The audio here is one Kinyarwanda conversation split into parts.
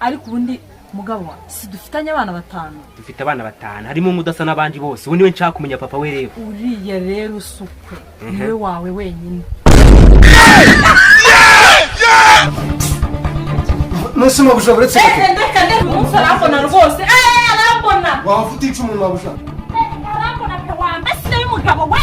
ariko ubundi mugabo si dufitanye abana batanu. Dufite abana batanu harimo umudasa nabandi bose. Ubu niwe nshaka kumenya papa we rero. Uriya rero usukwe. Niwe wawe wenyine. Nose mabusha buretse gake. Ndeka umunsi arabona rwose. Arabona. Wafuta icumu mabusha. Arabona pe wambe se umugabo we.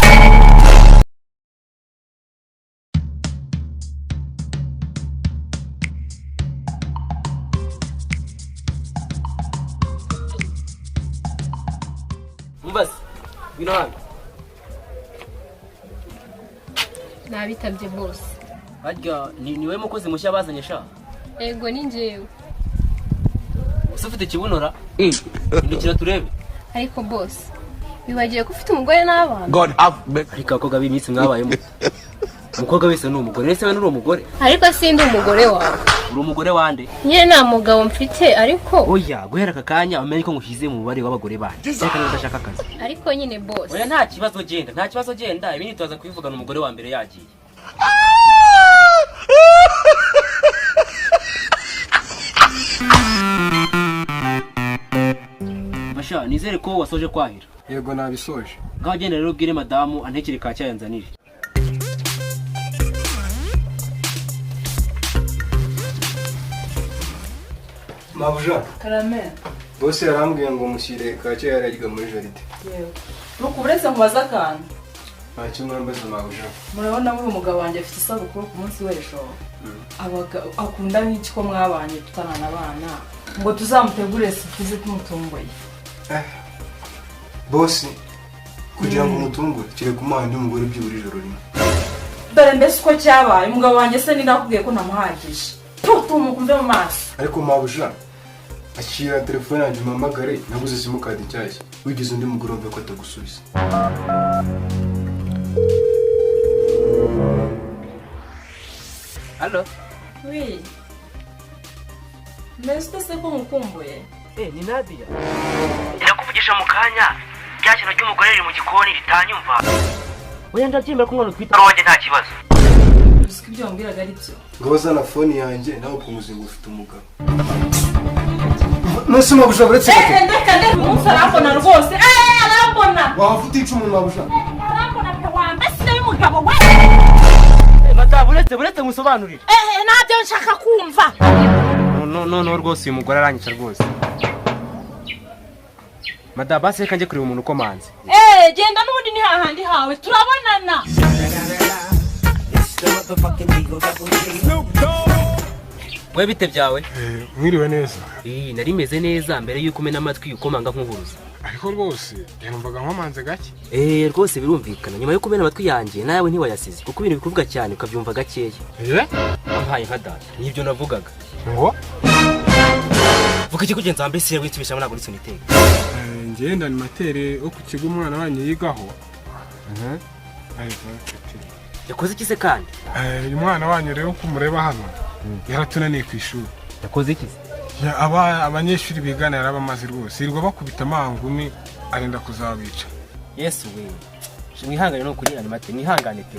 Mbasi. Bino hano. Nabitabye bose. Harya niwe mukozi mushya bazanye sha? Ego ni njewe. Usufite kibunora? Indukira turebe. Ariko boss, bibagiye ko ufite umugore n'abana. God have ariko akoga b'iminsi mwabayemo. Umukobwa wese ni umugore, ese we ni umugore? Ariko sindi umugore wawe. Uri umugore wande? Nyine nta mugabo mfite ariko. Oya, guhera kakanya umenye ko nguhize mu bari w'abagore banje. Reka ndashaka akazi. Ariko nyine boss. Oya nta kibazo genda, ibi nitwaza kubivugana umugore wa mbere yagiye. Basha, nizere ko wasoje kwahira. Yego nabisoje. Ngaho genda rero ubwire madamu antekere ka cyayanzanire. Mabusha. Karame. Bose yarambwiye ngo mushyire kacye yararya muri jaride. Yego. Nuko uretse nkubaza kandi. Ntacyo mwambaza Mabusha. Murabona muri umugabo wanjye afite isabukuru ku munsi w'ejo. Akunda n'iki ko mwabanye tutarana abana ngo tuzamutegure sifize tumutungoye. Bose kugira ngo mutungure kire kumana umugore by'uburi joro rimwe. Dore mbese uko cyabaye umugabo wanjye se ninakubwiye ko namuhagije. Tumukumve mu maso. Ariko Mabusha akira telefone yanjye mamagare naguze simukadi cyashye. Wigize undi mugore umve ko atagusubiza. Allo? Oui. Mbese se ko mukumbuye? Ni Nadia. Irakuvugisha mu kanya. Byakino cy'umugore ri mu gikoni ritanyumva. Oya ndabyemera ko mwana twita ronje nta kibazo. Uzi ko ibyo wambwiraga ari byo. Ngoza na phone yanjye nawe kumuzinga ufite umugabo. Nose Mabusha buretse gake. Ndeka umunsi arabona rwose. Arabona. Wafuta icumu Mabusha. Arabona pe wambe se umugabo we. Madamu buretse musobanurire. Ntabyo nshaka kumva. No rwose uyu mugore aranyica rwose. Madamu base kanje kureba umuntu ukomanze. Genda n'ubundi ni hahandi hawe turabonana. We bite byawe? Mwiriwe neza. Nari meze neza mbere yuko umena amatwi ukomanga nk'uhuruza. Ariko rwose yanumvaga nkomanze gake. Rwose birumvikana nyuma yo kumena amatwi yanjye nawe ntiwayasize kuko ibintu bikuvuga cyane ukabyumva gakeya. Ampaye nka data nibyo navugaga. Ngo vuga iki kugenza mbese witubisha ntabwo uri soniteka. Ngenda ni matere o ku kigo umwana wanyu yigaho. Yakoze iki se kandi? Uyu mwana wanyu rero kumureba hano yaratunaniye ku ishuri. Yakoze iki? Abanyeshuri bigana yarabamaze rwose irwa bakubita amangumi arenda kuzabica. Yesu we. Mwihangane no kuri animate mwihangane pe.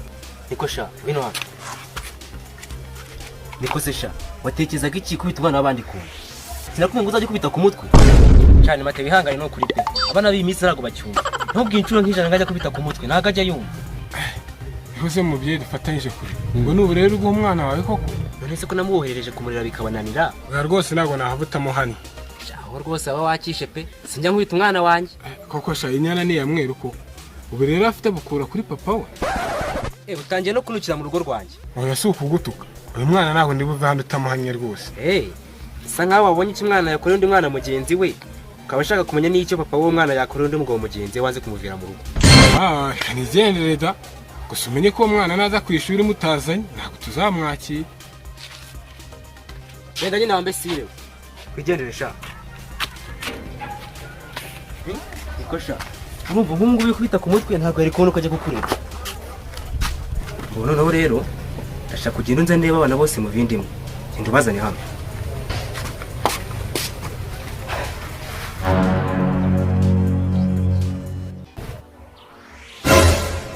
Niko sha bino hano. Niko se sha watekerezaga iki kubita umwana w'abandi kumwe? Sinakumwe ngo uzaje kubita ku mutwe. Cyane mate bihangane no kuri pe. Abana b'iminsi arago bacyumva. Ntubwiye inshuro nk'ijana ngajya kubita ku mutwe naga ajya yumva. Ihoze mu bye dufatanyije kuri. Ngo nubu rero ubwo umwana wawe koko. Nonese ko namuwohereje kumurira bikabananira. Oya rwose nago nahabutamo hano. Aho rwose aba wakishe pe. Sinjya nkubita umwana wanjye. Koko sha inyana ni yamweru ko. Ubu rero afite bukura kuri papa we. Utangiye no kunukira mu rugo rwanjye. Oya si ukugutuka. Uyu mwana nago ndibuve hano utamuhanye rwose. Sa nkaho wabonye iki mwana yakora undi mwana mugenzi we. Ukaba ushaka kumenya n'icyo papa w'uwo mwana yakora undi mugabo mugenzi we waze kumuvira mu rugo. Nigendere da. Gusa umenye ko umwana naza ku ishuri mutazanye ntabwo tuzamwakira. Wenda nyine wambe sirewe. Kwigendere sha. Niko sha. Urumva nk'ubu bikubita ku mutwe ntabwo ari kubona ukajya gukurira. Noneho rero ndashaka kugenda nze ndeba abana bose mu bindi mwe. Genda bazane hano.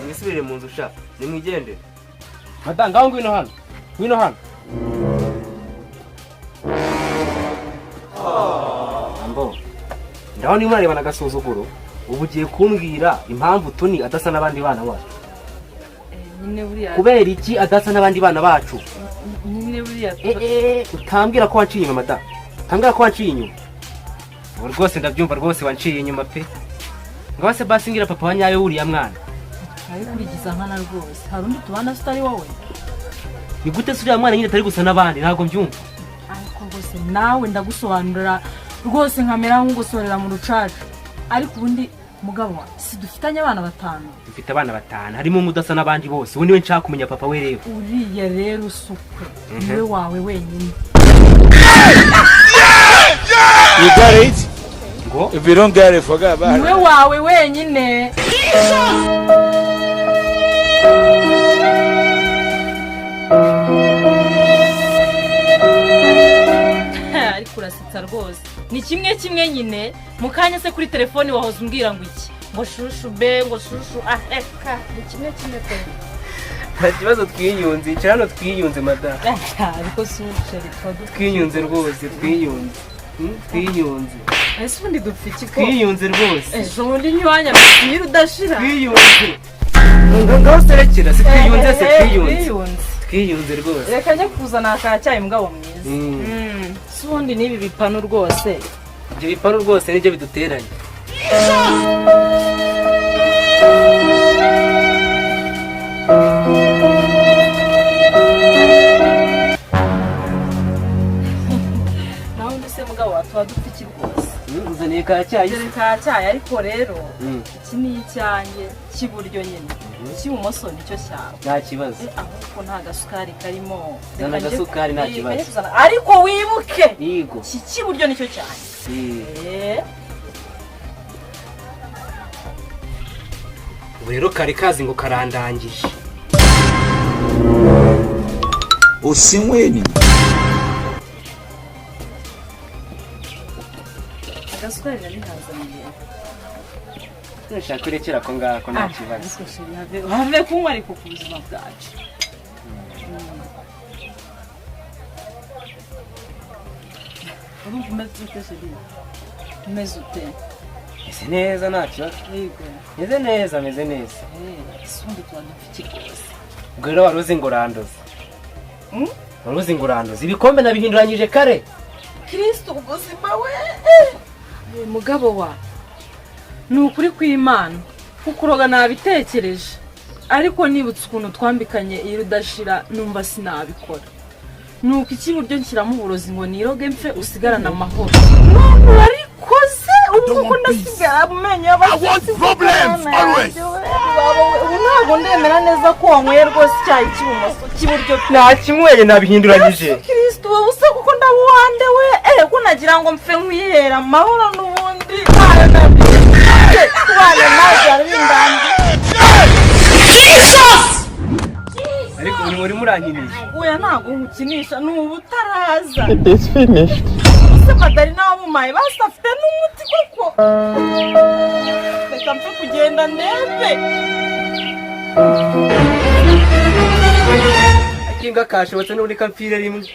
Nisubire mu nzu sha. Nimwigende. Madanga aho ngwino hano. Ngwino hano. ndaho ni mwareba nagasuzuguro ubu ugiye kumbwira impamvu Toni adasa n'abandi bana bacu. Nyine buriya Kubera iki adasa n'abandi bana bacu? nyine buriya Utambwira ko wanciye inyuma da. Utambwira ko wanciye inyuma. Ubu rwose ndabyumva rwose wanciye inyuma pe. Ngaho se basi ngira papa wa nyayo uriya mwana. ari kurigiza nkana rwose. Hari undi tubana utari wowe? Ni gute se uriya mwana nyine atari gusa n'abandi ntabwo mbyumva. Ariko rwose nawe ndagusobanurira rwose nkamera nk'ugusorera mu rucaca. Ariko ubundi mugabo si dufitanye abana batanu. Mfite abana batanu harimo umudasa n'abandi bose. Ubu niwe nshaka kumenya papa we rero. Uriya rero usukwe. Niwe wawe wenyine. You got it? Ngo If you don't get it, forget about Niwe it. wawe wenyine. Ariko urasetsa rwose. Ni kimwe nyine mukanya se kuri telefone wahoze umbwira ngo iki? Ngo shushu be ngo shushu eka ni kimwe pe. nta kibazo twiyunze. Icara hano twiyunze madam. Ariko susheri Twiyunze rwose twiyunze. Twiyunze. ese ubundi dupfa iki ko? Twiyunze rwose. Ejo bundi ntiwanya mbwira udashira. Twiyunze. Ngaho serekera si twiyunze se twiyunze. Twiyunze rwose. Reka njye kuzana akacyayi mugabo mwiza. Si ubundi n'ibi bipanu rwose. Ibyo bipanu rwose nibyo biduteranye. Naho ndetse mugabo watuba dupfa iki rwose. Uzaniye kacyayi. Dore kacyayi ariko rero iki ni icyanjye cy'iburyo nyine. Icy'ibumoso nicyo cyawe. Nta kibazo. Ahubwo nta gasukari karimo. Zana agasukari nta kibazo. Ariko wibuke Yego. iki cy'iburyo nicyo cyanjye. Ubu rero kare kazi ngo karandangije. Usinyweni. Agasukari nabihazaniye. Nshaka kurekera ko ngako nta kibazo. Have kunywa ariko ku buzima bwacu. Urumva umeze ute sheri? Umeze ute? Meze neza nta kibazo. Yego. Meze neza meze neza. Isundi twadufite rwose. Ubwo rero wari uzi ngo urandoze. Wari uzi ngo urandoze. Ibikombe nabihinduranyije kare. Kristo ubuzima we. Mugabo wa. Ni ukuri kw'Imana. Kukuroga nabitekereje. Ariko nibutse ukuntu twambikanye iyo udashira numva sinabikora. Nuko ikiburyo nshyiramo uburozi ngo niroge mfe usigarana amahoro. None warikoze uko ndasigara mu menyo y'abafite problems always. Ubu ntabwo ndemera neza ko wanyweye rwose icyayi cy'ibumoso cy'iburyo. Nta kimweye nabihinduranyije. Kristo wowe usa kuko ndabuhande we. Ko nagira ngo mfe nkwihera amahoro n'ubundi. Kubana nawe ari indambi. Ariko uri muranyinisha. Oya ntabwo nkukinisha ni ubutaraza. It is finished. Use madari n'abumaye basi afite n'umuti koko. Reka mfe kugenda ndebe. Akinga kashobotse n'uri kampire rimwe.